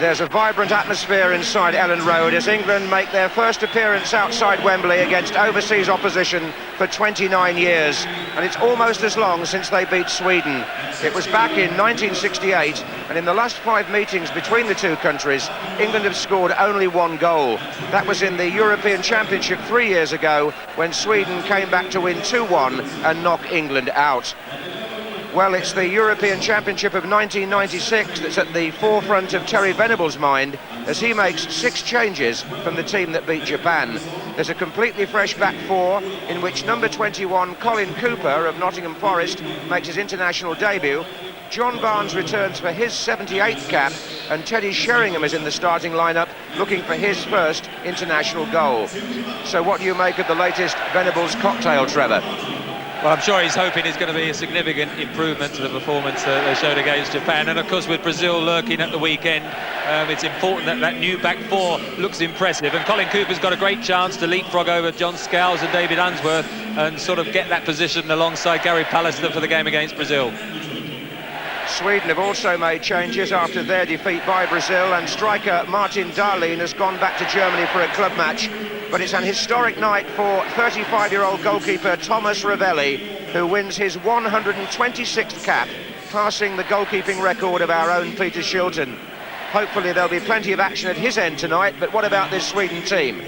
There's a vibrant atmosphere inside Ellen Road as England make their first appearance outside Wembley against overseas opposition for 29 years, and it's almost as long since they beat Sweden. It was back in 1968, and in the last 5 meetings between the two countries, England have scored only 1 goal. That was in the European Championship 3 years ago, when Sweden came back to win 2-1 and knock England out. Well, it's the European Championship of 1996 that's at the forefront of Terry Venable's mind as he makes 6 changes from the team that beat Japan. There's a completely fresh back 4 in which number 21 Colin Cooper of Nottingham Forest makes his international debut. John Barnes returns for his 78th cap, and Teddy Sheringham is in the starting lineup looking for his first international goal. So what do you make of the latest Venable's cocktail, Trevor? Well, I'm sure he's hoping it's going to be a significant improvement to the performance that they showed against Japan. And of course, with Brazil lurking at the weekend, it's important that that new back 4 looks impressive. And Colin Cooper's got a great chance to leapfrog over John Scholes and David Unsworth and sort of get that position alongside Gary Pallister for the game against Brazil. Sweden have also made changes after their defeat by Brazil, and striker Martin Dahlin has gone back to Germany for a club match. But it's an historic night for 35-year-old goalkeeper Thomas Ravelli, who wins his 126th cap, passing the goalkeeping record of our own Peter Shilton. Hopefully there'll be plenty of action at his end tonight, but what about this Sweden team?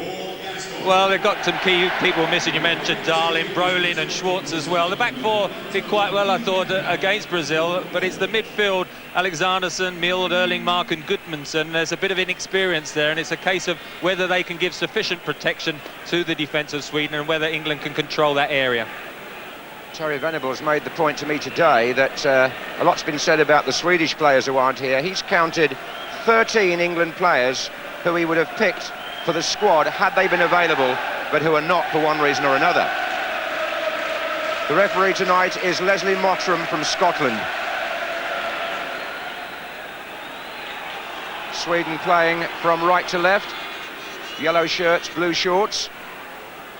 Well, they've got some key people missing. You mentioned Darlin, Brolin and Schwartz as well. The back 4 did quite well, I thought, against Brazil, but it's the midfield, Alexanderson, Mild, Erlingmark and Gudmundsson. There's a bit of inexperience there, and it's a case of whether they can give sufficient protection to the defence of Sweden and whether England can control that area. Terry Venables made the point to me today that a lot's been said about the Swedish players who aren't here. He's counted 13 England players who he would have picked for the squad had they been available, but who are not for one reason or another. The referee tonight is Leslie Mottram from Scotland. Sweden playing from right to left, yellow shirts, blue shorts,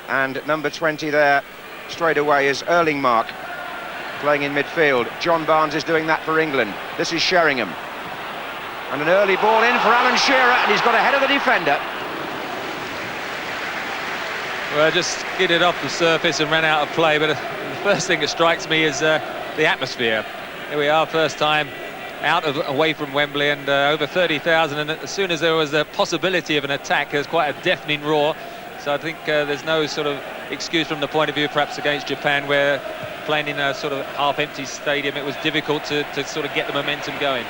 and number 20 there straight away is Erlingmark playing in midfield. John Barnes is doing that for England. This is Sheringham, and an early ball in for Alan Shearer, and he's got ahead of the defender. Well, just skidded off the surface and ran out of play, but the first thing that strikes me is the atmosphere. Here we are, first time away from Wembley, and over 30,000, and as soon as there was a possibility of an attack, there's quite a deafening roar. So I think there's no sort of excuse from the point of view perhaps against Japan, where playing in a sort of half-empty stadium, it was difficult to sort of get the momentum going.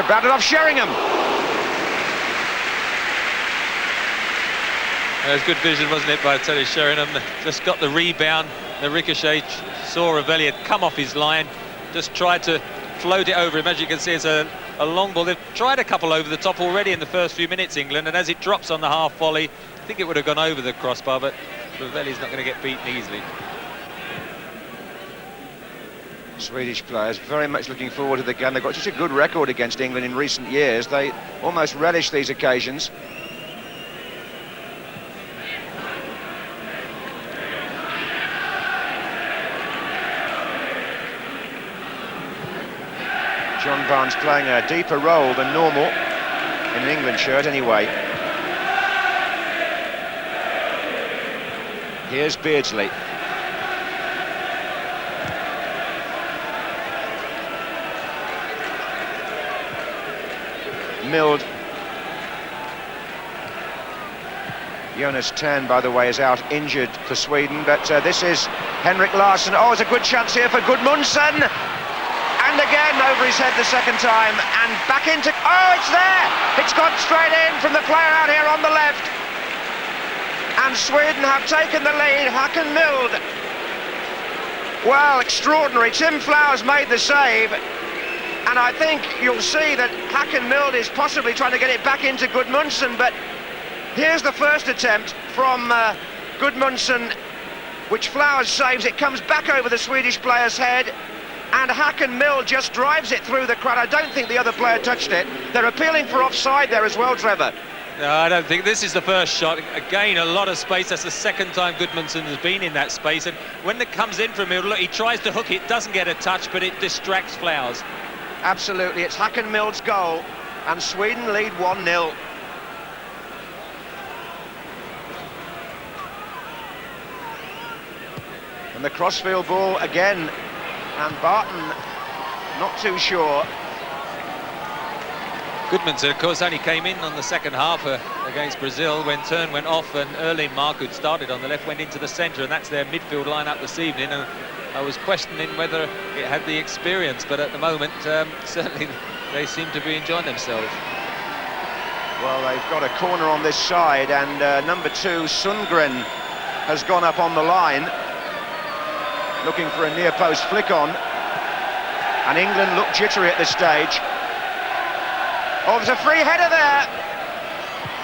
Batted off Sheringham. It was good vision, wasn't it, by Teddy Sheringham? Just got the rebound, the ricochet, saw Ravelli had come off his line, just tried to float it over him. As you can see, it's a long ball. They've tried a couple over the top already in the first few minutes, England, and as it drops on the half volley, I think it would have gone over the crossbar, but Ravelli's not going to get beaten easily. Swedish players very much looking forward to the game. They've got such a good record against England in recent years. They almost relish these occasions. John Barnes playing a deeper role than normal in an England shirt anyway. Here's Beardsley. Mild. Jonas Tern, by the way, is out injured for Sweden, but this is Henrik Larsson. Oh, it's a good chance here for Gudmundsson, and again over his head the second time, and back into... Oh, it's there! It's gone straight in from the player out here on the left, and Sweden have taken the lead. Håkan Mild. Well, extraordinary. Tim Flowers made the save. And I think you'll see that Håkan Mild is possibly trying to get it back into Gudmundsson, but here's the first attempt from Gudmundsson, which Flowers saves. It comes back over the Swedish player's head, and Håkan Mild just drives it through the crowd. I don't think the other player touched it. They're appealing for offside there as well, Trevor. No, I don't think this is the first shot. Again, a lot of space. That's the second time Gudmundsson has been in that space. And when it comes in from him, look, he tries to hook it, doesn't get a touch, but it distracts Flowers. Absolutely, it's Håkan Mild's goal, and Sweden lead 1-0. And the crossfield ball again, and Barton not too sure. Gudmundsson, of course, only came in on the second half against Brazil when turn went off, and Erling Mark, who'd started on the left, went into the centre, and that's their midfield line-up this evening. And I was questioning whether it had the experience, but at the moment, certainly they seem to be enjoying themselves. Well, they've got a corner on this side, and number 2, Sundgren, has gone up on the line, looking for a near-post flick-on, and England look jittery at this stage. Oh, there's a free header there!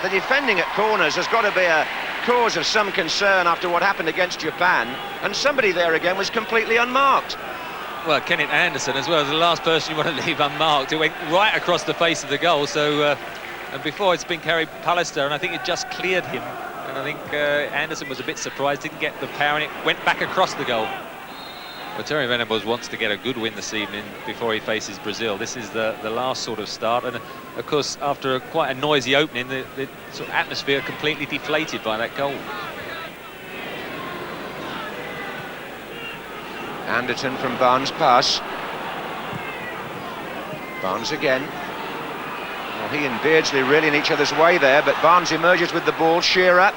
The defending at corners has got to be a cause of some concern after what happened against Japan, and somebody there again was completely unmarked. Well, Kenneth Anderson as well, as the last person you want to leave unmarked. It went right across the face of the goal, so and before it's been carried Pallister, and I think it just cleared him, and I think Anderson was a bit surprised, didn't get the power, and it went back across the goal. But Terry Venables wants to get a good win this evening before he faces Brazil. This is the last sort of start, and of course after quite a noisy opening, the sort of atmosphere completely deflated by that goal. Anderton from Barnes' pass. Barnes again. Well, he and Beardsley really in each other's way there, but Barnes emerges with the ball. Shearer.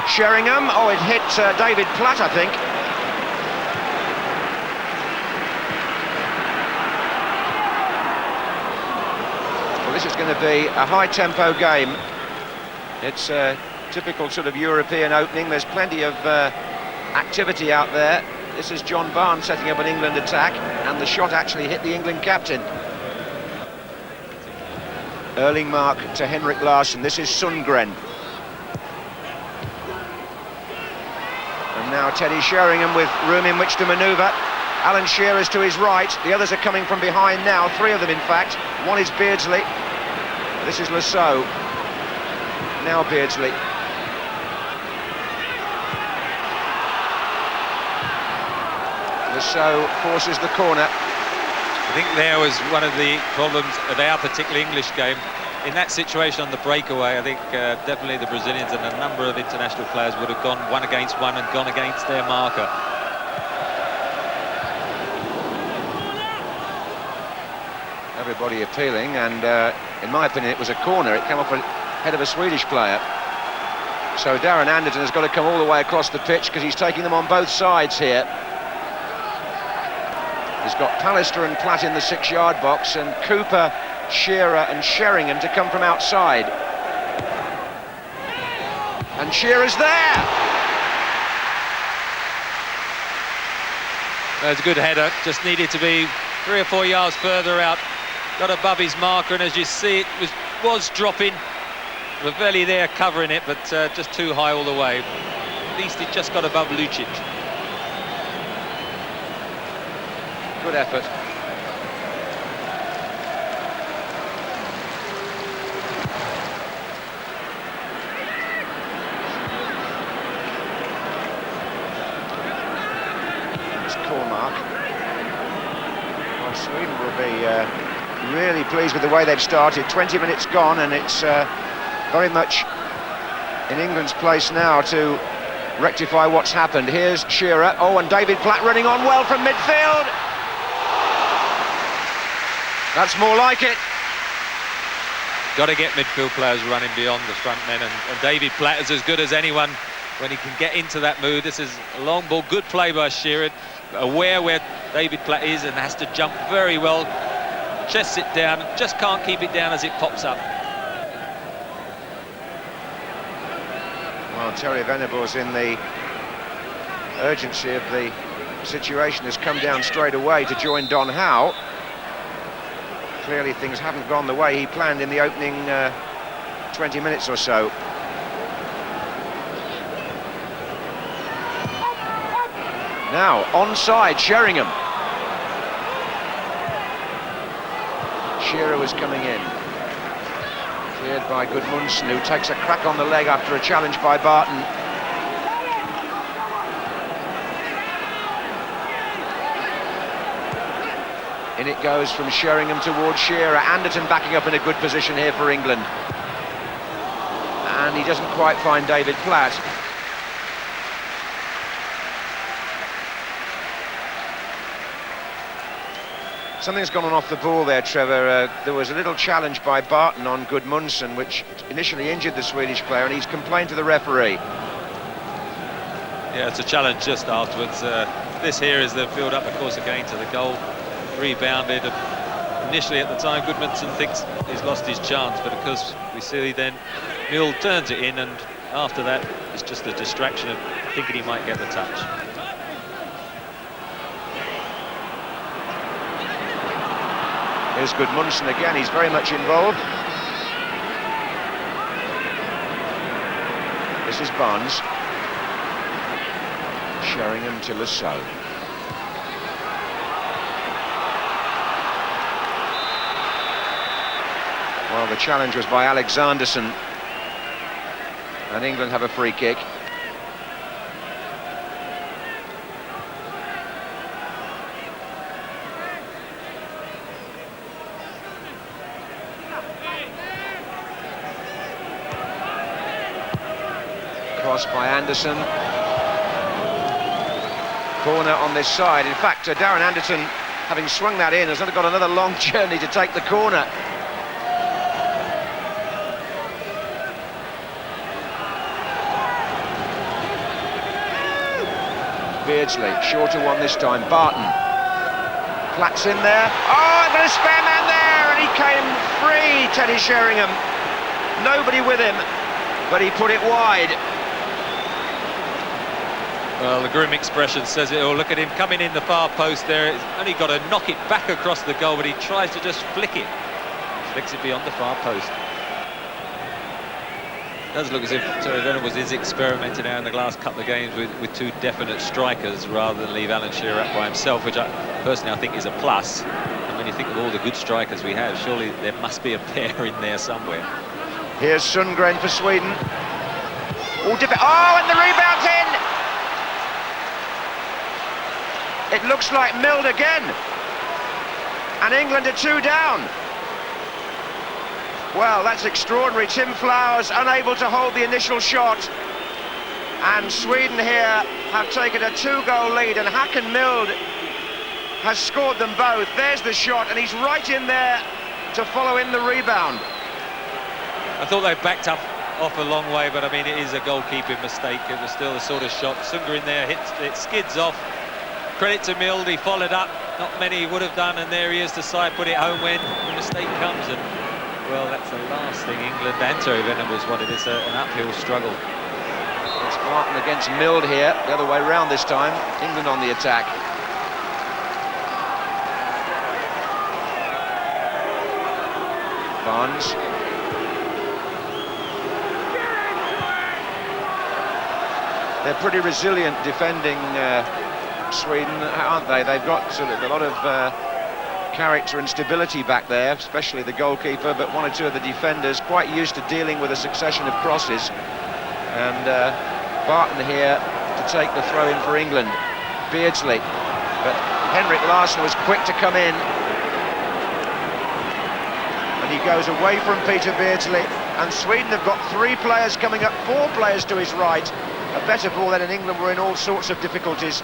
Sheringham. Oh, it hit David Platt, I think. Well, this is going to be a high-tempo game. It's a typical sort of European opening. There's plenty of activity out there. This is John Barnes setting up an England attack, and the shot actually hit the England captain. Erling Mark to Henrik Larsson. This is Sundgren. And now Teddy Sheringham with room in which to manoeuvre. Alan Shearer's to his right. The others are coming from behind now, 3 of them in fact. One is Beardsley. This is Lasso. Now Beardsley. So forces the corner. I think there was one of the problems of our particular English game. In that situation on the breakaway, I think definitely the Brazilians and a number of international players would have gone one against one and gone against their marker. Everybody appealing, and in my opinion it was a corner. It came off the head of a Swedish player. So Darren Anderton has got to come all the way across the pitch because he's taking them on both sides here. He's got Pallister and Platt in the 6-yard box, and Cooper, Shearer and Sheringham to come from outside. And Shearer's there! That's a good header, just needed to be 3 or 4 yards further out. Got above his marker, and as you see, it was dropping. Ravelli there covering it, but just too high all the way. At least it just got above Lucic. Good effort. It's Cormack. Well, Sweden will be really pleased with the way they've started. 20 minutes gone, and it's very much in England's place now to rectify what's happened. Here's Shearer. Oh, and David Platt running on well from midfield. That's more like it. Got to get midfield players running beyond the front men, and David Platt is as good as anyone when he can get into that mood. This is a long ball, good play by Shearer, aware where David Platt is and has to jump very well, chests it down, just can't keep it down as it pops up. Well, Terry Venables, in the urgency of the situation, has come down straight away to join Don Howe. Clearly things haven't gone the way he planned in the opening 20 minutes or so. Now, onside, Sheringham. Shearer was coming in. Cleared by Gudmundsson, who takes a crack on the leg after a challenge by Barton. In it goes from Sheringham towards Shearer. Anderton backing up in a good position here for England. And he doesn't quite find David Platt. Something's gone on off the ball there, Trevor. There was a little challenge by Barton on Gudmundsson, which initially injured the Swedish player, and he's complained to the referee. Yeah, it's a challenge just afterwards. This here is the build-up, of course, again to the goal. Rebounded. Initially at the time, Gudmundsson thinks he's lost his chance, but of course we see then Mill turns it in, and after that it's just a distraction of thinking he might get the touch. Here's Gudmundsson again, he's very much involved. This is Barnes. Sheringham to Lasso. Well, the challenge was by Alexanderson, and England have a free kick. Cross by Anderson. Corner on this side. In fact, Darren Anderton, having swung that in, has got another long journey to take the corner. Beardsley, shorter one this time. Barton. Platt's in there. Oh, but a spare man there, and he came free, Teddy Sheringham. Nobody with him, but he put it wide. Well, the grim expression says it all. Look at him coming in the far post there. He's only got to knock it back across the goal, but he tries to just flick it. Flicks it beyond the far post. It does look as if Terry Venables is experimenting now in the last couple of games with two definite strikers rather than leave Alan Shearer up by himself, which personally I think is a plus. And when you think of all the good strikers we have, surely there must be a pair in there somewhere. Here's Sundgren for Sweden. Oh, and the rebound's in! It looks like Mild again. And England are 2 down. Well, that's extraordinary. Tim Flowers unable to hold the initial shot. And Sweden here have taken a 2-goal lead, and Håkan Mild has scored them both. There's the shot, and he's right in there to follow in the rebound. I thought they backed up off a long way, but I mean, it is a goalkeeping mistake. It was still the sort of shot. Sundgren there hits, it skids off. Credit to Mild, he followed up. Not many would have done, and there he is to side put it home when the mistake comes. And well, that's the last thing England and Terry Venables wanted. It's an uphill struggle. It's Barton against Mild here, the other way round this time. England on the attack. Barnes. They're pretty resilient defending Sweden, aren't they? They've got sort of a lot of character and stability back there, especially the goalkeeper, but one or two of the defenders quite used to dealing with a succession of crosses. And Barton here to take the throw in for England. Beardsley, but Henrik Larsson was quick to come in, and he goes away from Peter Beardsley, and Sweden have got 3 players coming up, 4 players to his right. A better ball than in England were in all sorts of difficulties,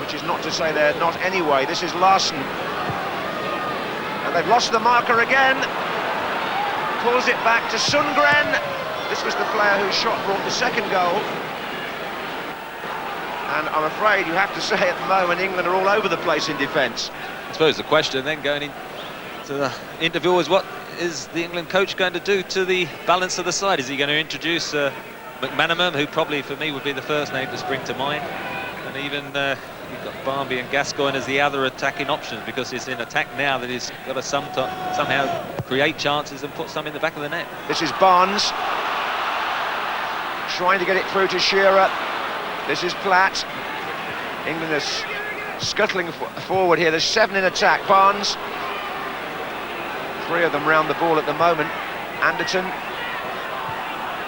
which is not to say they're not anyway. This is Larsson, and they've lost the marker again. Pulls it back to Sundgren. This was the player whose shot brought the second goal, and I'm afraid you have to say at the moment England are all over the place in defence. I suppose the question then going into the interview is, what is the England coach going to do to the balance of the side? Is he going to introduce McManaman, who probably for me would be the first name to spring to mind, and even you've got Barmby and Gascoigne as the other attacking options, because it's in attack now that he's got to somehow create chances and put some in the back of the net. This is Barnes trying to get it through to Shearer. This is Platt. England is scuttling forward here. There's 7 in attack. Barnes Three of them round the ball at the moment. Anderton,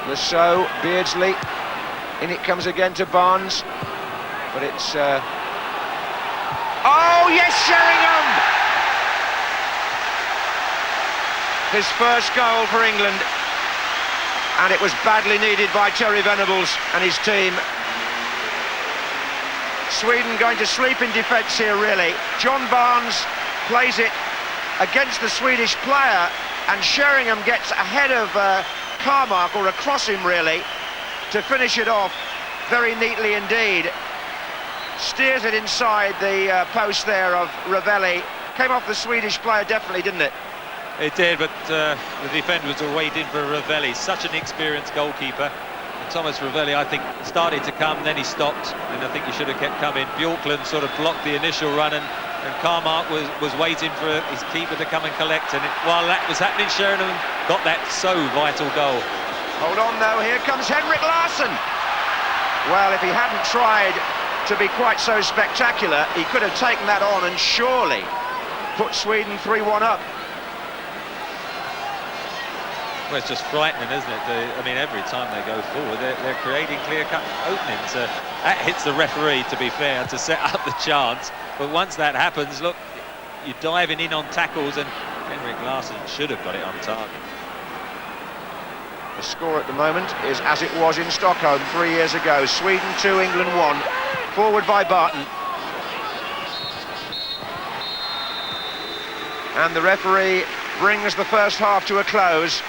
Lasso, Beardsley. In it comes again to Barnes. But it's... Oh, yes, Sheringham! His first goal for England. And it was badly needed by Terry Venables and his team. Sweden going to sleep in defence here, really. John Barnes plays it against the Swedish player, and Sheringham gets ahead of Carmark, or across him, really, to finish it off very neatly indeed. Steers it inside the post there of Ravelli. Came off the Swedish player, definitely, didn't it? It did, but the defenders were waiting for Ravelli, such an experienced goalkeeper. And Thomas Ravelli, I think, started to come, then he stopped, and I think he should have kept coming. Bjorklund sort of blocked the initial run, and Carmark was waiting for his keeper to come and collect. And while that was happening, Sheringham got that so vital goal. Hold on, though, here comes Henrik Larsson. Well, if he hadn't tried to be quite so spectacular, he could have taken that on and surely put Sweden 3-1 up. Well, it's just frightening, isn't it? I mean, every time they go forward, they're creating clear-cut openings. That hits the referee, to be fair, to set up the chance. But once that happens, look, you're diving in on tackles, and Henrik Larsson should have got it on target. The score at the moment is as it was in Stockholm 3 years ago. Sweden 2, England 1. Forward by Barton. And the referee brings the first half to a close.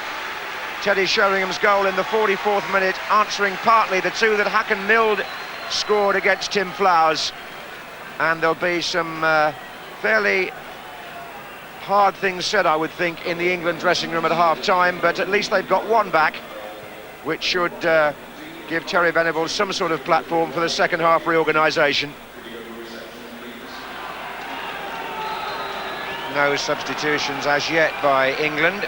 Teddy Sheringham's goal in the 44th minute, answering partly the two that Hakan Mild scored against Tim Flowers. And there'll be some fairly hard things said, I would think, in the England dressing room at half-time, but at least they've got one back, which should give Terry Venables some sort of platform for the second half reorganisation. No substitutions as yet by England.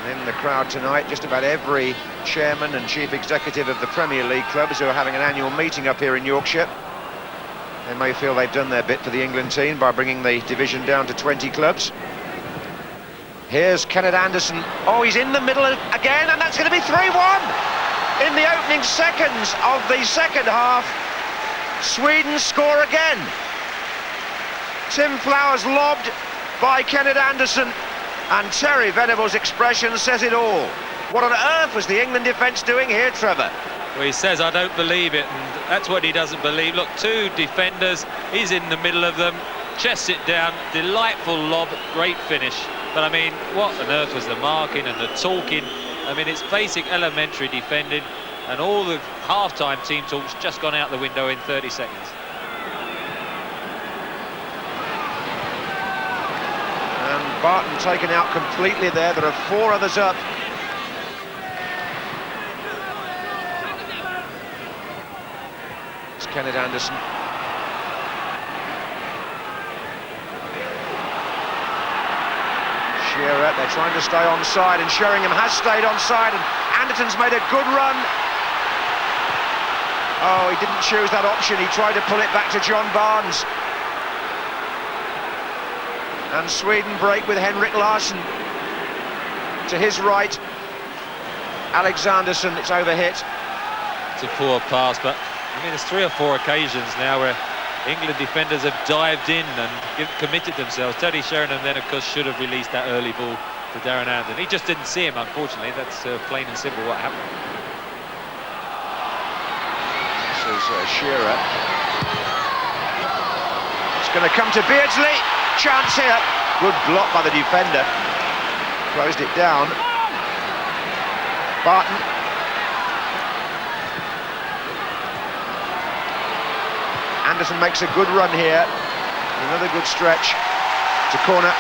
And in the crowd tonight, just about every chairman and chief executive of the Premier League clubs who are having an annual meeting up here in Yorkshire. They may feel they've done their bit for the England team by bringing the division down to 20 clubs. Here's Kenneth Anderson. Oh, he's in the middle again, and that's going to be 3-1! In the opening seconds of the second half, Sweden score again. Tim Flowers lobbed by Kenneth Anderson, and Terry Venables' expression says it all. What on earth was the England defence doing here, Trevor? Well, he says, I don't believe it, and that's what he doesn't believe. Look, two defenders, he's in the middle of them, chests it down, delightful lob, great finish. But I mean, what on earth was the marking and the talking? I mean, it's basic elementary defending, and all the half-time team talk's just gone out the window in 30 seconds. And Barton taken out completely there. There are four others up. It's Kenneth Anderson. Shearer, they're trying to stay onside, and Sheringham has stayed onside, and Anderton's made a good run. Oh, he didn't choose that option. He tried to pull it back to John Barnes. And Sweden break with Henrik Larsson. To his right, Alexandersson, it's overhit. It's a poor pass, but I mean, there's 3 or 4 occasions now where England defenders have dived in and committed themselves. Teddy Sheringham then, of course, should have released that early ball to Darren Anderton. He just didn't see him, unfortunately. That's plain and simple what happened. This is Shearer. It's going to come to Beardsley. Chance here. Good block by the defender. Closed it down. Barton. Anderson makes a good run here. Another good stretch to corner.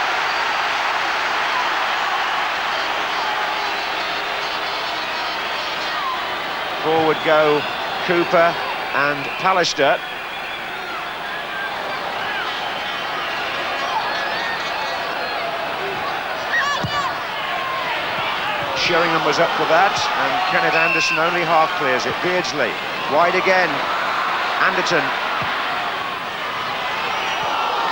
Forward go Cooper and Pallister. Sheringham was up for that, and Kenneth Anderson only half clears it. Beardsley, wide again. Anderton.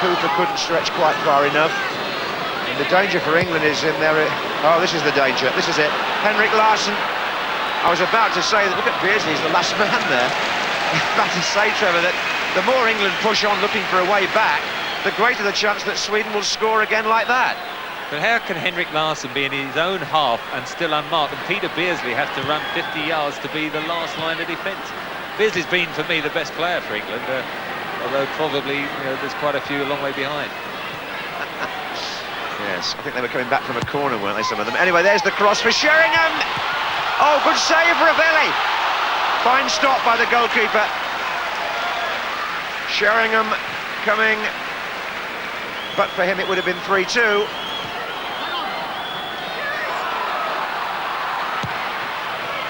Cooper couldn't stretch quite far enough. And the danger for England is in there. Oh, this is the danger. This is it. Henrik Larsson. I was about to say that, look at Beardsley, he's the last man there. About to say, Trevor, that the more England push on looking for a way back, the greater the chance that Sweden will score again like that. But how can Henrik Larsson be in his own half and still unmarked, and Peter Beardsley has to run 50 yards to be the last line of defence? Beardsley's been, for me, the best player for England, although probably there's quite a few a long way behind. Yes, I think they were coming back from a corner, weren't they, some of them? Anyway, there's the cross for Sheringham. Oh, good save, Ravelli. Fine stop by the goalkeeper. Sheringham coming, but for him it would have been 3-2.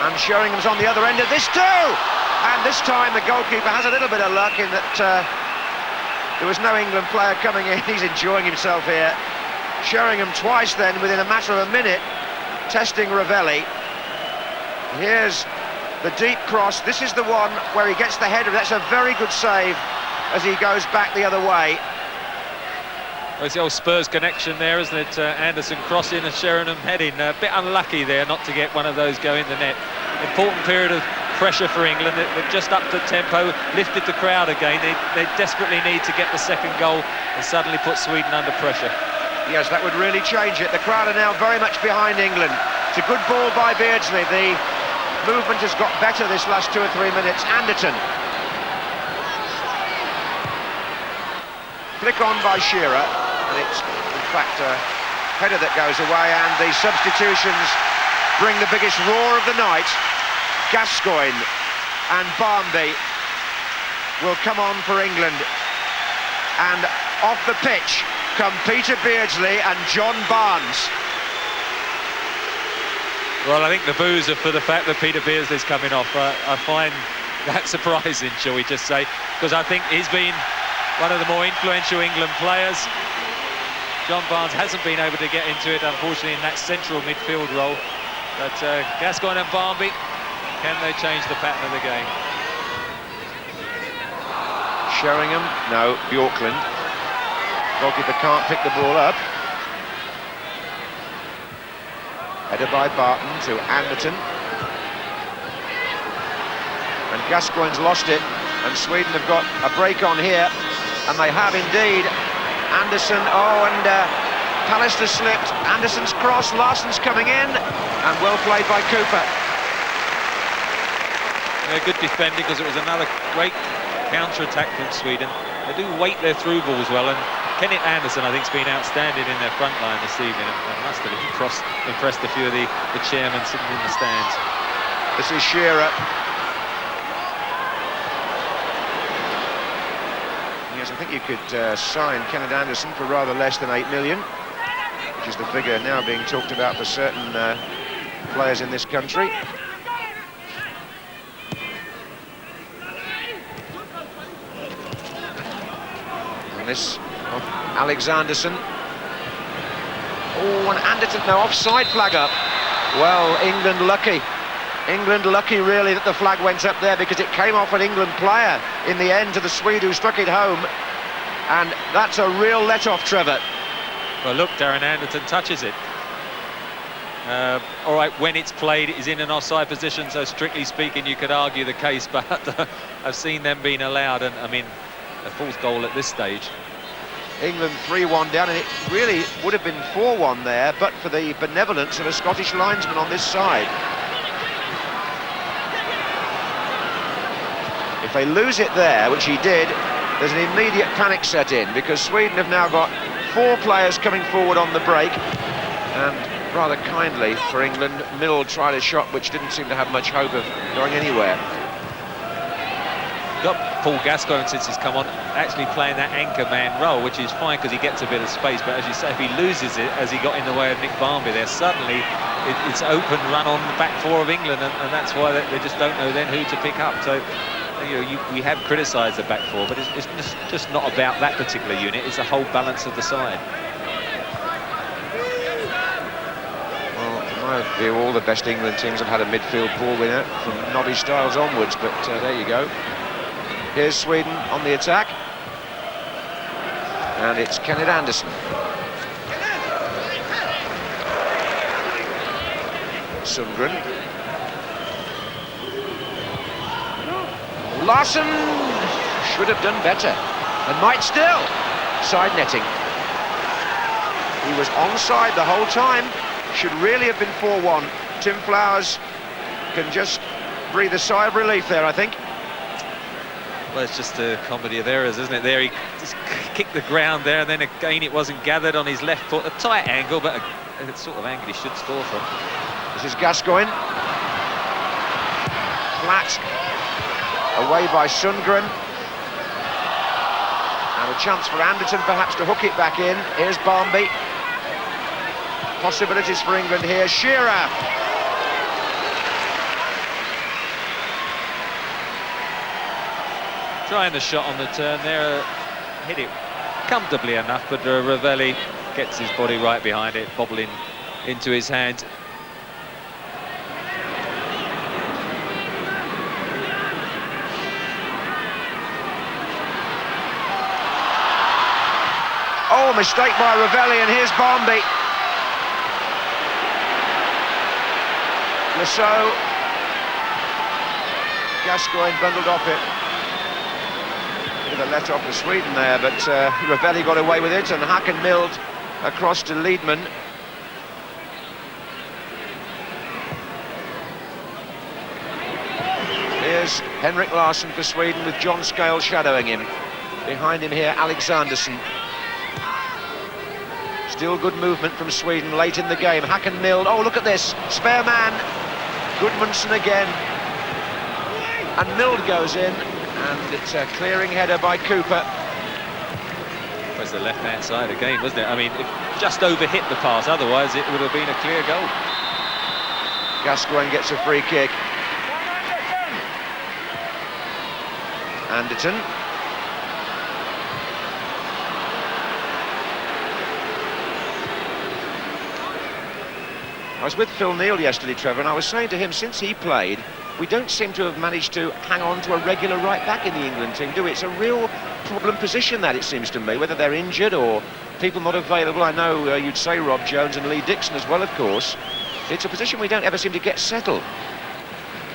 And Sheringham's on the other end of this too! And this time the goalkeeper has a little bit of luck in that there was no England player coming in. He's enjoying himself here. Sheringham twice then, within a matter of a minute, testing Ravelli. Here's the deep cross. This is the one where he gets the header. That's a very good save as he goes back the other way. Well, it's the old Spurs connection there, isn't it? Anderson crossing and Sheringham heading. A bit unlucky there not to get one of those go in the net. Important period of pressure for England. They've just upped the tempo, lifted the crowd again. They desperately need to get the second goal and suddenly put Sweden under pressure. Yes, that would really change it. The crowd are now very much behind England. It's a good ball by Beardsley. The movement has got better this last 2 or 3 minutes. Anderton. Flick on by Shearer. And it's, in fact, a header that goes away. And the substitutions bring the biggest roar of the night. Gascoigne and Barmby will come on for England. And off the pitch come Peter Beardsley and John Barnes. Well, I think the boos are for the fact that Peter Beardsley's coming off. I find that surprising, shall we just say, because I think he's been one of the more influential England players. John Barnes hasn't been able to get into it, unfortunately, in that central midfield role. But Gascoigne and Barmby, can they change the pattern of the game? Sheringham, no, Bjorklund. Goalkeeper can't pick the ball up. Header by Barton to Anderton. And Gascoigne's lost it, and Sweden have got a break on here, and they have indeed. Anderson, and Pallister slipped. Anderson's cross, Larsson's coming in, and well played by Cooper. Yeah, good defending, because it was another great counter-attack from Sweden. They do weight their through balls well, and Kenneth Anderson, I think, has been outstanding in their front line this evening, and must have impressed a few of the chairmen sitting in the stands. This is Shearer. Yes, I think you could sign Kenneth Anderson for rather less than 8 million, which is the figure now being talked about for certain players in this country. And this of Alexanderson. Oh, and Anderton, no, offside flag up. Well, England lucky. England lucky, really, that the flag went up there, because it came off an England player in the end to the Swede who struck it home. And that's a real let-off, Trevor. Well, look, Darren Anderton touches it. All right, when it's played, it is in an offside position, so strictly speaking, you could argue the case, but I've seen them being allowed, and I mean, a fourth goal at this stage. England 3-1 down, and it really would have been 4-1 there, but for the benevolence of a Scottish linesman on this side. If they lose it there, which he did, there's an immediate panic set in, because Sweden have now got 4 players coming forward on the break, and rather kindly for England, Mill tried a shot which didn't seem to have much hope of going anywhere. Got Paul Gascoigne, since he's come on, actually playing that anchor man role, which is fine because he gets a bit of space, but as you say, if he loses it, as he got in the way of Nick Barmby there, suddenly it's open run on the back 4 of England, and that's why they just don't know then who to pick up. So, you know, we have criticised the back 4, but it's just not about that particular unit, it's the whole balance of the side. Well, in my view, all the best England teams have had a midfield ball winner from Nobby Stiles onwards, but there you go. Here's Sweden on the attack, and it's Kenneth Anderson. Sundgren. Larsson should have done better, and might still. Side netting. He was onside the whole time. Should really have been 4-1. Tim Flowers can just breathe a sigh of relief there, I think. Well, it's just a comedy of errors, isn't it? There he just kicked the ground there, and then again it wasn't gathered on his left foot. A tight angle, but a sort of angle he should score from. This is Gascoigne. Flat. Away by Sundgren. And a chance for Anderton perhaps to hook it back in. Here's Barmby. Possibilities for England here. Shearer. Trying the shot on the turn there, hit it comfortably enough, but Ravelli gets his body right behind it, bobbling into his hand. Oh, mistake by Ravelli, and here's Barmby. Lasso. Gascoigne bundled off it. Bit of a let off for Sweden there, but Ravelli got away with it, and Hakan milled across to Liedman. Here's Henrik Larsson for Sweden with John Scale shadowing him. Behind him here, Alexanderson. Still good movement from Sweden late in the game. Hakan milled. Oh, look at this. Spare man. Gudmundsson again. And Mild goes in. And it's a clearing header by Cooper. It was the left-hand side again, wasn't it? I mean, it just overhit the pass, otherwise it would have been a clear goal. Gascoigne gets a free kick. Anderton. I was with Phil Neal yesterday, Trevor, and I was saying to him, since he played, we don't seem to have managed to hang on to a regular right-back in the England team, do we? It's a real problem position, that, it seems to me, whether they're injured or people not available. I know you'd say Rob Jones and Lee Dixon as well, of course. It's a position we don't ever seem to get settled.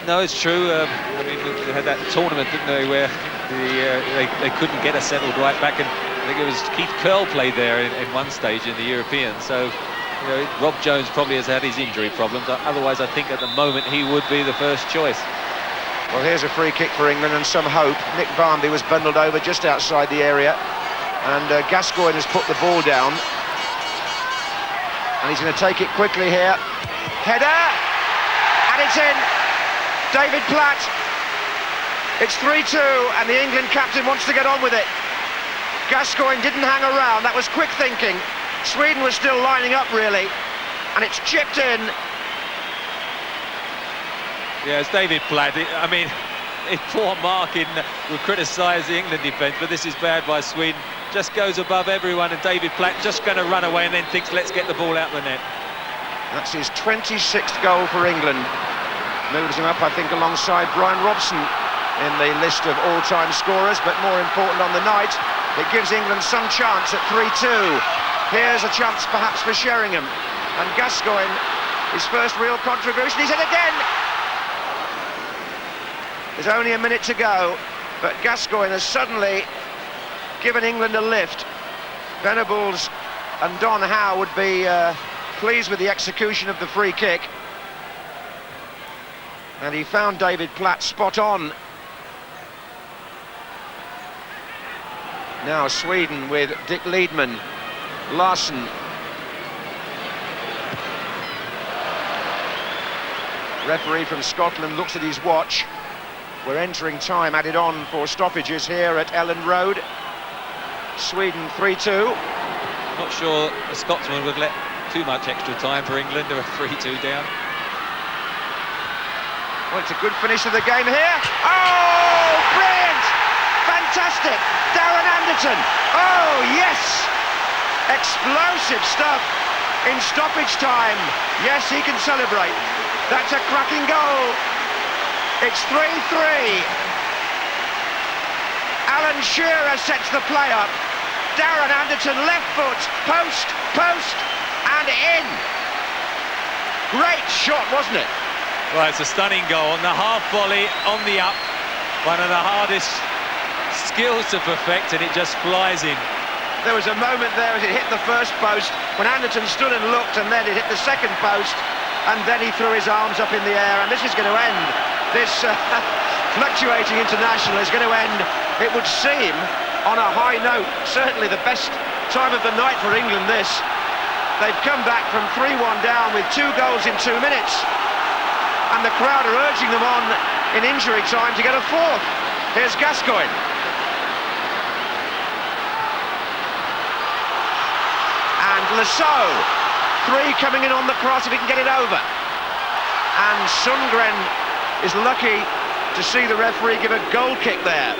No, it's true. I mean, they had that tournament, didn't they, where they couldn't get a settled right-back, and I think it was Keith Curl played there in one stage in the European, so... You know, Rob Jones probably has had his injury problems. Otherwise, I think at the moment he would be the first choice. Well, here's a free kick for England and some hope. Nick Barmby was bundled over just outside the area, and Gascoigne has put the ball down, and he's going to take it quickly here. Header, and it's in. David Platt. It's 3-2, and the England captain wants to get on with it. Gascoigne didn't hang around. That was quick thinking. Sweden was still lining up, really, and it's chipped in. Yeah, it's David Platt. I mean, poor Markin will criticise the England defence, but this is bad by Sweden. Just goes above everyone, and David Platt just going to run away and then thinks, let's get the ball out the net. That's his 26th goal for England. Moves him up, I think, alongside Brian Robson in the list of all-time scorers, but more important on the night, it gives England some chance at 3-2. Here's a chance perhaps for Sheringham, and Gascoigne, his first real contribution. He's in again. There's only a minute to go, but Gascoigne has suddenly given England a lift. Venables and Don Howe would be pleased with the execution of the free kick, and he found David Platt spot on. Now Sweden with Dick Liedman. Larsson. Referee from Scotland looks at his watch. We're entering time added on for stoppages here at Ellen Road. Sweden 3-2. Not sure the Scotsman would let too much extra time for England. They're 3-2 down. Well, it's a good finish of the game here. Oh, brilliant! Fantastic! Darren Anderton. Oh, yes! Explosive stuff in stoppage time. Yes, he can celebrate. That's a cracking goal. It's 3-3. Alan Shearer sets the play up. Darren Anderton, left foot, post, and in. Great shot, wasn't it? Well, it's a stunning goal, and the half volley on the up, one of the hardest skills to perfect, and it just flies in. There was a moment there as it hit the first post when Anderton stood and looked, and then it hit the second post, and then he threw his arms up in the air, and this is going to end. This fluctuating international is going to end, it would seem, on a high note. Certainly the best time of the night for England, this. They've come back from 3-1 down with 2 goals in 2 minutes, and the crowd are urging them on in injury time to get a fourth. Here's Gascoigne. And Lasso, 3 coming in on the cross if he can get it over. And Sundgren is lucky to see the referee give a goal kick there.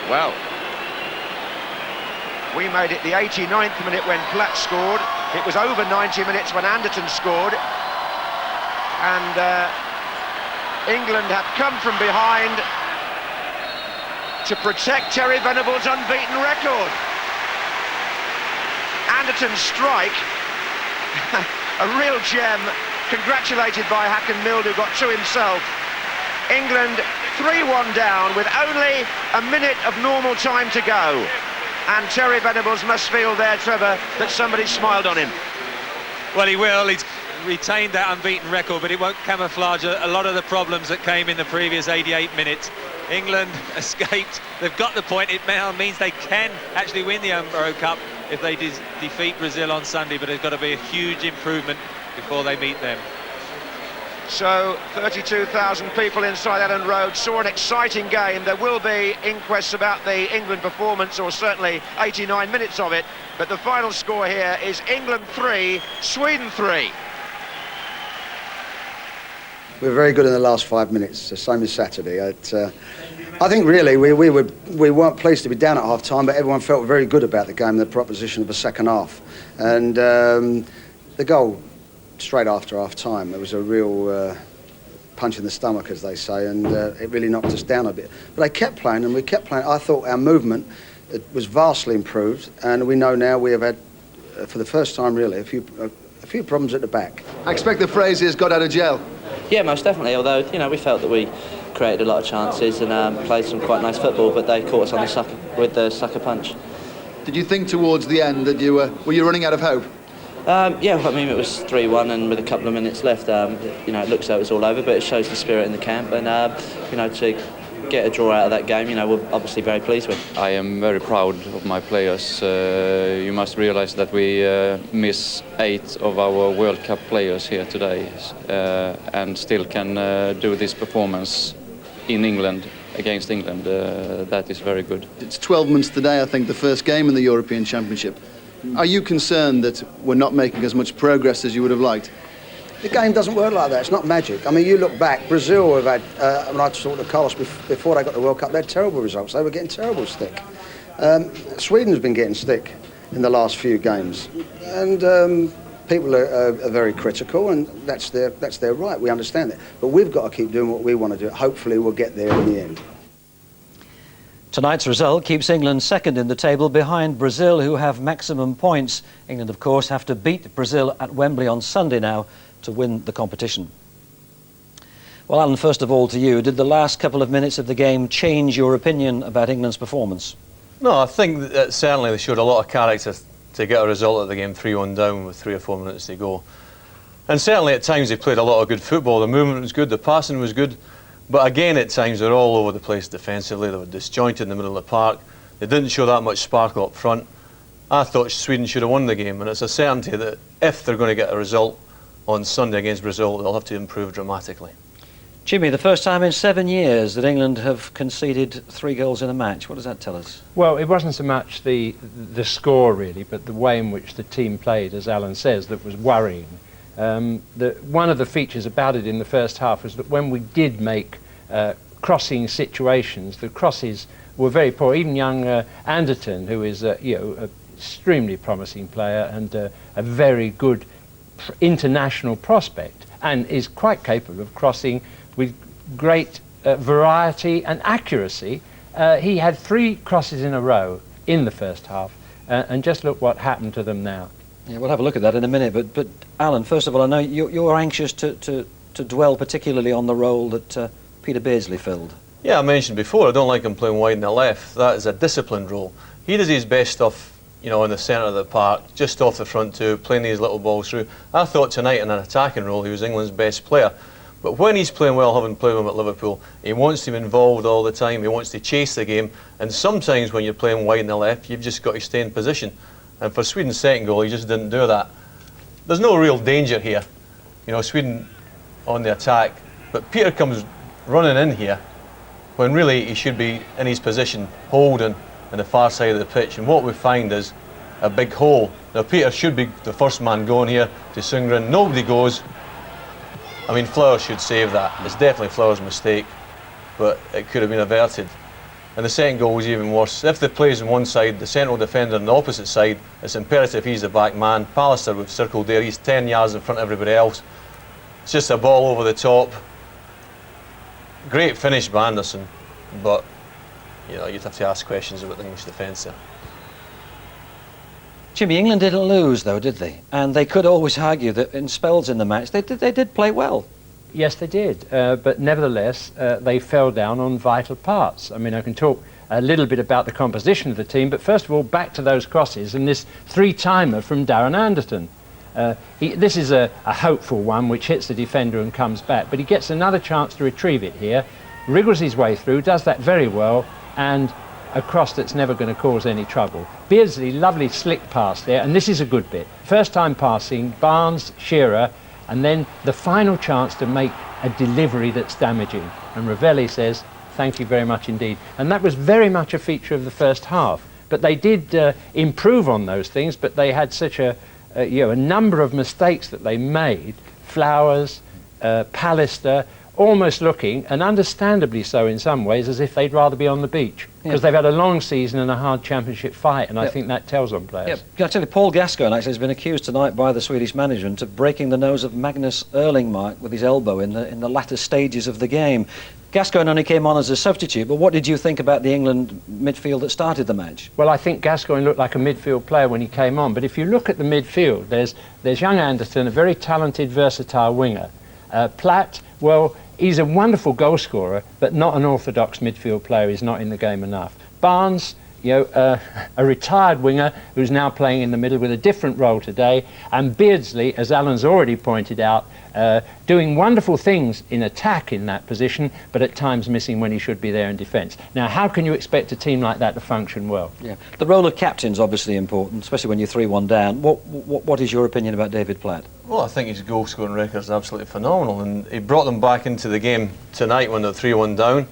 Well, we made it the 89th minute when Platt scored. It was over 90 minutes when Anderton scored. And England have come from behind to protect Terry Venables' unbeaten record. Anderton's strike, a real gem, congratulated by Hakan Mild, who got 2 himself. England 3-1 down with only a minute of normal time to go. And Terry Venables must feel there, Trevor, that somebody smiled on him. Well, he will. He's retained that unbeaten record, but it won't camouflage a lot of the problems that came in the previous 88 minutes. England escaped. They've got the point. It now means they can actually win the Euro Cup if they defeat Brazil on Sunday, but there's got to be a huge improvement before they meet them. So 32,000 people inside Ellen Road saw an exciting game. There will be inquests about the England performance, or certainly 89 minutes of it, but the final score here is England 3, Sweden 3. We were very good in the last 5 minutes, the same as Saturday. I think really we weren't pleased to be down at half time, but everyone felt very good about the game and the proposition of the second half. And the goal straight after half time, it was a real punch in the stomach, as they say, and it really knocked us down a bit. But they kept playing, and we kept playing. I thought our movement was vastly improved, and we know now we have had, for the first time really, a few problems at the back. I expect the Fraziers got out of jail. Yeah, most definitely, although, you know, we felt that we created a lot of chances and played some quite nice football, but they caught us on the sucker, with the sucker punch. Did you think towards the end that you were you running out of hope? Yeah, I mean, it was 3-1 and with a couple of minutes left, you know, it looks like it was all over, but it shows the spirit in the camp, and, you know, to get a draw out of that game, you know, we're obviously very pleased with. I am very proud of my players. You must realize that we miss 8 of our World Cup players here today, and still can do this performance in England, against England. That is very good. It's 12 months today, I think, the first game in the European Championship. Are you concerned that we're not making as much progress as you would have liked? The game doesn't work like that. It's not magic. I mean, you look back, Brazil have had, when I talked to Carlos before they got the World Cup, they had terrible results. They were getting terrible stick. Sweden's been getting stick in the last few games. And people are very critical, and that's their right. We understand that. But we've got to keep doing what we want to do. Hopefully we'll get there in the end. Tonight's result keeps England second in the table behind Brazil, who have maximum points. England, of course, have to beat Brazil at Wembley on Sunday now to win the competition. Well, Alan, first of all to you, did the last couple of minutes of the game change your opinion about England's performance? No, I think that certainly they showed a lot of character to get a result of the game 3-1 down with 3 or 4 minutes to go. And certainly at times they played a lot of good football. The movement was good, the passing was good, but again at times they were all over the place defensively. They were disjointed in the middle of the park. They didn't show that much sparkle up front. I thought Sweden should have won the game, and it's a certainty that if they're going to get a result on Sunday against Brazil, they'll have to improve dramatically. Jimmy, the first time in 7 years that England have conceded 3 goals in a match. What does that tell us? Well, it wasn't so much the score really, but the way in which the team played, as Alan says, that was worrying. One of the features about it in the first half was that when we did make crossing situations, the crosses were very poor. Even young Anderton, who is you know, an extremely promising player and a very good international prospect, and is quite capable of crossing with great variety and accuracy. He had 3 crosses in a row in the first half, and just look what happened to them now. Yeah, we'll have a look at that in a minute, but Alan, first of all, I know you're anxious to dwell particularly on the role that Peter Beardsley filled. Yeah, I mentioned before, I don't like him playing wide in the left. That is a disciplined role. He does his best stuff, you know, in the centre of the park, just off the front two, playing these little balls through. I thought tonight in an attacking role he was England's best player. But when he's playing well, having played with him at Liverpool, he wants to be involved all the time, he wants to chase the game, and sometimes when you're playing wide in the left, you've just got to stay in position. And for Sweden's second goal, he just didn't do that. There's no real danger here. You know, Sweden on the attack, but Peter comes running in here when really he should be in his position, holding on the far side of the pitch, and what we find is a big hole. Now Peter should be the first man going here to Sundgren. Nobody goes. I mean, Flowers should save that. It's definitely Flowers' mistake, but it could have been averted. And the second goal was even worse. If the play's on one side, the central defender on the opposite side, it's imperative he's the back man. Pallister we've circled there, he's 10 yards in front of everybody else. It's just a ball over the top. Great finish by Anderson, but you know, you'd have to ask questions about the English defence there. Jimmy, England didn't lose though, did they? And they could always argue that in spells in the match they did play well. Yes, they did, but nevertheless they fell down on vital parts. I mean, I can talk a little bit about the composition of the team, but first of all, back to those crosses and this three-timer from Darren Anderton. This is a hopeful one which hits the defender and comes back, but he gets another chance to retrieve it here, wriggles his way through, does that very well, and a cross that's never going to cause any trouble. Beardsley, lovely slick pass there, and this is a good bit. First time passing, Barnes, Shearer, and then the final chance to make a delivery that's damaging. And Ravelli says, thank you very much indeed. And that was very much a feature of the first half. But they did improve on those things, but they had such a number of mistakes that they made. Flowers, Pallister, almost looking, and understandably so in some ways, as if they'd rather be on the beach. Because they've had a long season and a hard championship fight, and I think that tells on players. I tell you, Paul Gascoigne actually has been accused tonight by the Swedish management of breaking the nose of Magnus Erlingmark with his elbow in the latter stages of the game. Gascoigne only came on as a substitute, but what did you think about the England midfield that started the match? Well, I think Gascoigne looked like a midfield player when he came on, but if you look at the midfield, there's young Anderton, a very talented, versatile winger. Platt, well, he's a wonderful goal scorer, but not an orthodox midfield player. He's not in the game enough. Barnes, a retired winger who's now playing in the middle with a different role today. And Beardsley, as Alan's already pointed out, doing wonderful things in attack in that position, but at times missing when he should be there in defence. Now, how can you expect a team like that to function well? Yeah, the role of captain's obviously important, especially when you're 3-1 down. What is your opinion about David Platt? Well, I think his goal-scoring record is absolutely phenomenal, and he brought them back into the game tonight when they're 3-1 down,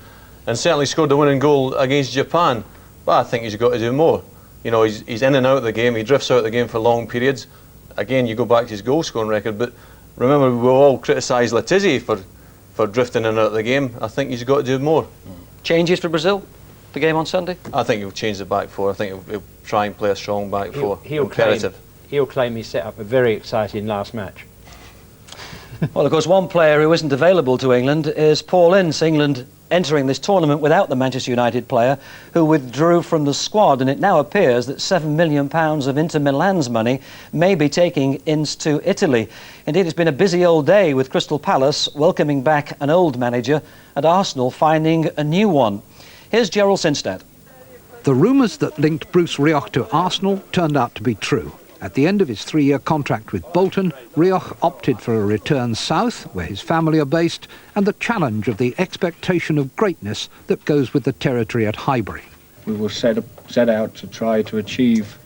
and certainly scored the winning goal against Japan. But I think he's got to do more. You know, he's in and out of the game, he drifts out of the game for long periods. Again, you go back to his goal-scoring record, but remember, we all criticised Letizia for drifting in and out of the game. I think he's got to do more. Changes for Brazil? The game on Sunday? I think he'll change the back four. I think he'll try and play a strong back four. He'll claim he set up a very exciting last match. Well, of course, one player who isn't available to England is Paul Ince. England entering this tournament without the Manchester United player who withdrew from the squad, and it now appears that £7 million of Inter Milan's money may be taking Ince to Italy. Indeed, it's been a busy old day with Crystal Palace welcoming back an old manager and Arsenal finding a new one. Here's Gerald Sinstad. The rumours that linked Bruce Rioch to Arsenal turned out to be true. At the end of his 3-year contract with Bolton, Rioch opted for a return south, where his family are based, and the challenge of the expectation of greatness that goes with the territory at Highbury. We will set out to try to achieve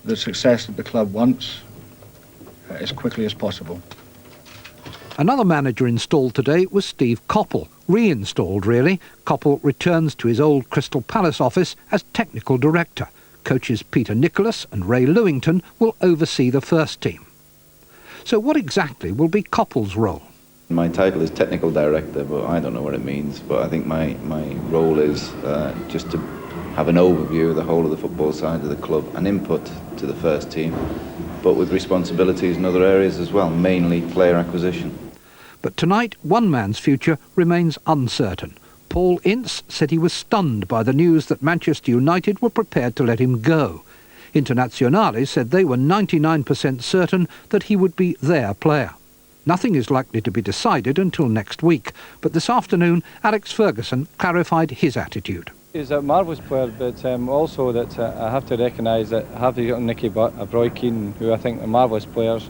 the success that the club wants as quickly as possible. Another manager installed today was Steve Coppell. Reinstalled, really. Coppell returns to his old Crystal Palace office as technical director. Coaches Peter Nicholas and Ray Lewington will oversee the first team. So what exactly will be Coppell's role? My title is technical director, but I don't know what it means. But I think my role is just to have an overview of the whole of the football side of the club and input to the first team, but with responsibilities in other areas as well, mainly player acquisition. But tonight, one man's future remains uncertain. Paul Ince said he was stunned by the news that Manchester United were prepared to let him go. Internazionale said they were 99% certain that he would be their player. Nothing is likely to be decided until next week, but this afternoon Alex Ferguson clarified his attitude. He's a marvellous player, but also that I have to recognise that having got Nicky Butt, Roy Keane, who I think are marvellous players,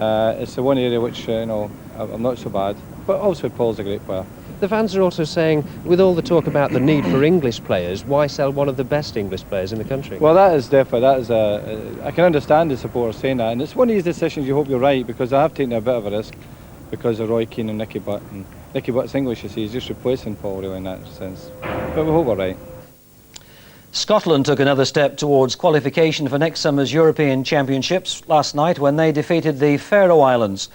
it's the one area which, I'm not so bad, but also Paul's a great player. The fans are also saying, with all the talk about the need for English players, why sell one of the best English players in the country? Well, that is definitely, I can understand the supporters saying that, and it's one of these decisions you hope you're right, because I have taken a bit of a risk because of Roy Keane and Nicky Butt. And Nicky Butt's English, you see, he's just replacing Paul really in that sense. But we hope we're right. Scotland took another step towards qualification for next summer's European Championships last night when they defeated the Faroe Islands.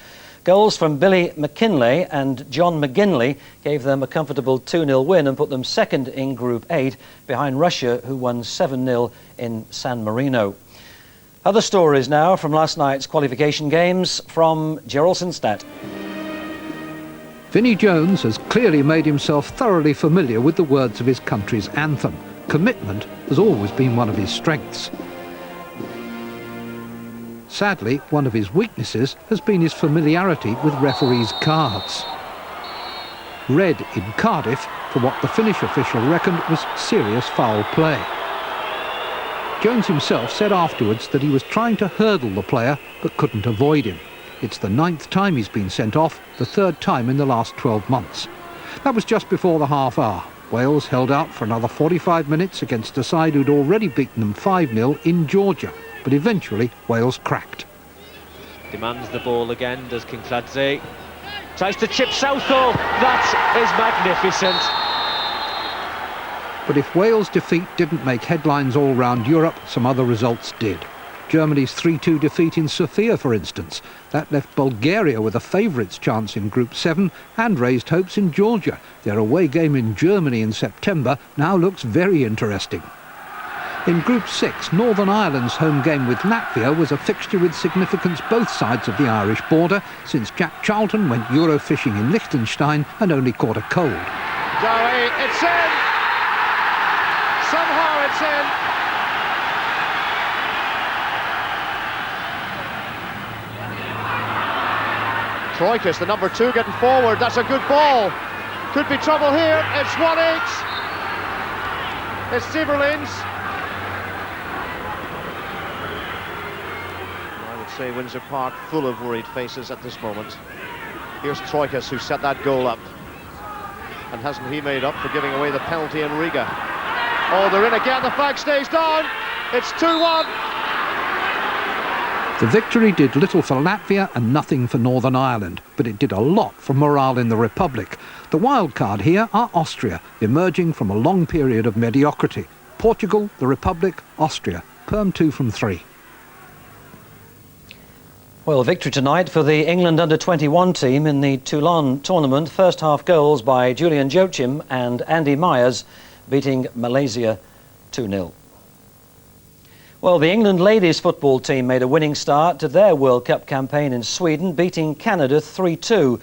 Goals from Billy McKinlay and John McGinley gave them a comfortable 2-0 win and put them second in Group 8 behind Russia, who won 7-0 in San Marino. Other stories now from last night's qualification games from Geraldtonstadt. Vinnie Jones has clearly made himself thoroughly familiar with the words of his country's anthem. Commitment has always been one of his strengths. Sadly, one of his weaknesses has been his familiarity with referees' cards. Red in Cardiff for what the Finnish official reckoned was serious foul play. Jones himself said afterwards that he was trying to hurdle the player but couldn't avoid him. It's the 9th time he's been sent off, the 3rd time in the last 12 months. That was just before the half hour. Wales held out for another 45 minutes against a side who'd already beaten them 5-0 in Georgia. But eventually Wales cracked. Demands the ball again, does Kinkladze. Tries to chip Southall. That is magnificent. But if Wales' defeat didn't make headlines all round Europe, some other results did. Germany's 3-2 defeat in Sofia, for instance. That left Bulgaria with a favourites chance in Group 7 and raised hopes in Georgia. Their away game in Germany in September now looks very interesting. In Group 6, Northern Ireland's home game with Latvia was a fixture with significance both sides of the Irish border, since Jack Charlton went Euro fishing in Liechtenstein and only caught a cold. Dowie, it's in! Somehow it's in! Troikas, the number 2, getting forward. That's a good ball. Could be trouble here. It's 1-8. It's Sieberlins. I would say Windsor Park full of worried faces at this moment. Here's Troikas, who set that goal up. And hasn't he made up for giving away the penalty in Riga? Oh, they're in again. The flag stays down. It's 2-1. The victory did little for Latvia and nothing for Northern Ireland, but it did a lot for morale in the Republic. The wild card here are Austria, emerging from a long period of mediocrity. Portugal, the Republic, Austria. Perm 2 from 3. Well, victory tonight for the England under-21 team in the Toulon tournament. First half goals by Julian Joachim and Andy Myers, beating Malaysia 2-0. Well, the England ladies football team made a winning start to their World Cup campaign in Sweden, beating Canada 3-2.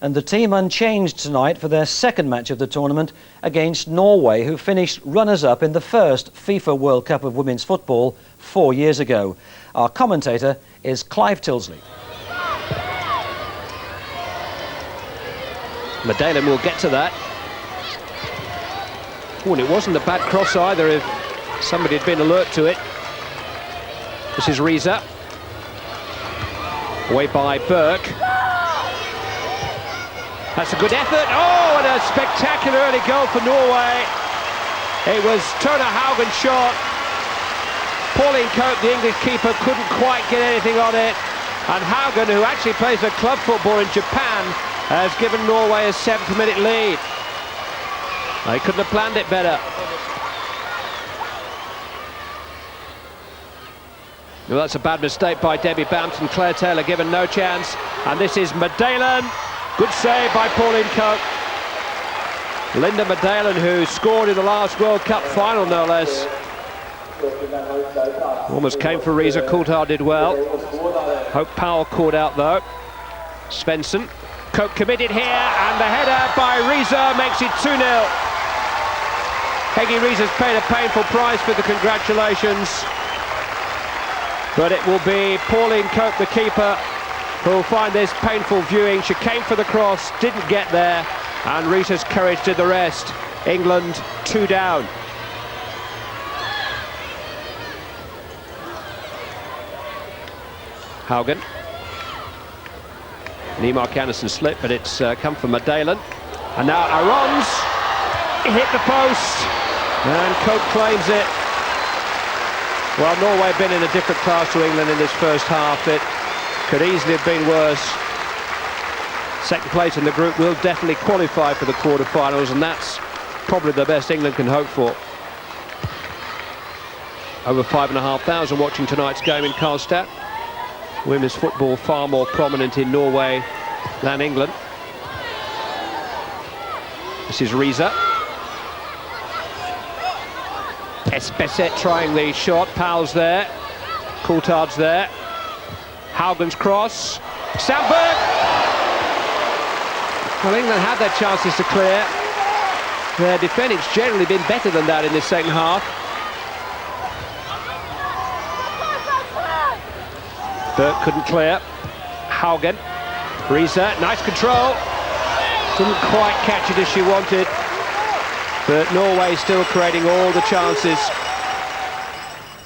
And the team unchanged tonight for their second match of the tournament against Norway, who finished runners-up in the first FIFA World Cup of women's football 4 years ago. Our commentator is Clive Tilsley. Medalen will get to that. Oh, and it wasn't a bad cross either if somebody had been alert to it. This is Riza. Away by Burke. That's a good effort. Oh, and a spectacular early goal for Norway. It was Turner Haugen's shot. Pauline Cope, the English keeper, couldn't quite get anything on it. And Haugen, who actually plays for club football in Japan, has given Norway a 7th-minute lead. They couldn't have planned it better. Well, that's a bad mistake by Debbie Bampton. Claire Taylor given no chance. And this is Medalen. Good save by Pauline Cope. Linda Medalen, who scored in the last World Cup final, no less. Almost came for Riza. Coulthard did well. Hope Powell caught out, though. Svensson. Cope committed here, and the header by Riza makes it 2-0. Heggie Riza's paid a painful price for the congratulations. But it will be Pauline Cope, the keeper, who will find this painful viewing. She came for the cross, didn't get there, and Rita's courage did the rest. England 2 down. Haugen. Niemark Anderson slipped, but it's come from Madalen. And now Arons hit the post, and Cope claims it. Well, Norway have been in a different class to England in this first half. It could easily have been worse. Second place in the group will definitely qualify for the quarter-finals, and that's probably the best England can hope for. Over 5,500 watching tonight's game in Karlstad. Women's football far more prominent in Norway than England. This is Riise. Espeset trying the shot. Powell's there. Coulthard's there. Haugen's cross. Sandberg! Well, England had their chances to clear. Their defending's generally been better than that in this second half. Burke couldn't clear. Haugen. Riise, nice control. Didn't quite catch it as she wanted. But Norway still creating all the chances.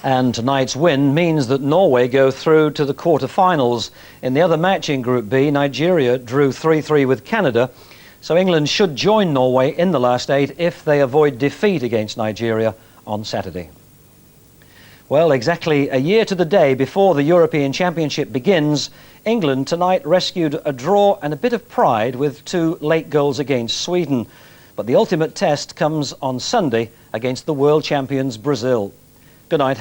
And tonight's win means that Norway go through to the quarter-finals. In the other match in Group B, Nigeria drew 3-3 with Canada. So England should join Norway in the last 8 if they avoid defeat against Nigeria on Saturday. Well, exactly a year to the day before the European Championship begins, England tonight rescued a draw and a bit of pride with 2 late goals against Sweden. But the ultimate test comes on Sunday against the world champions Brazil. Good night.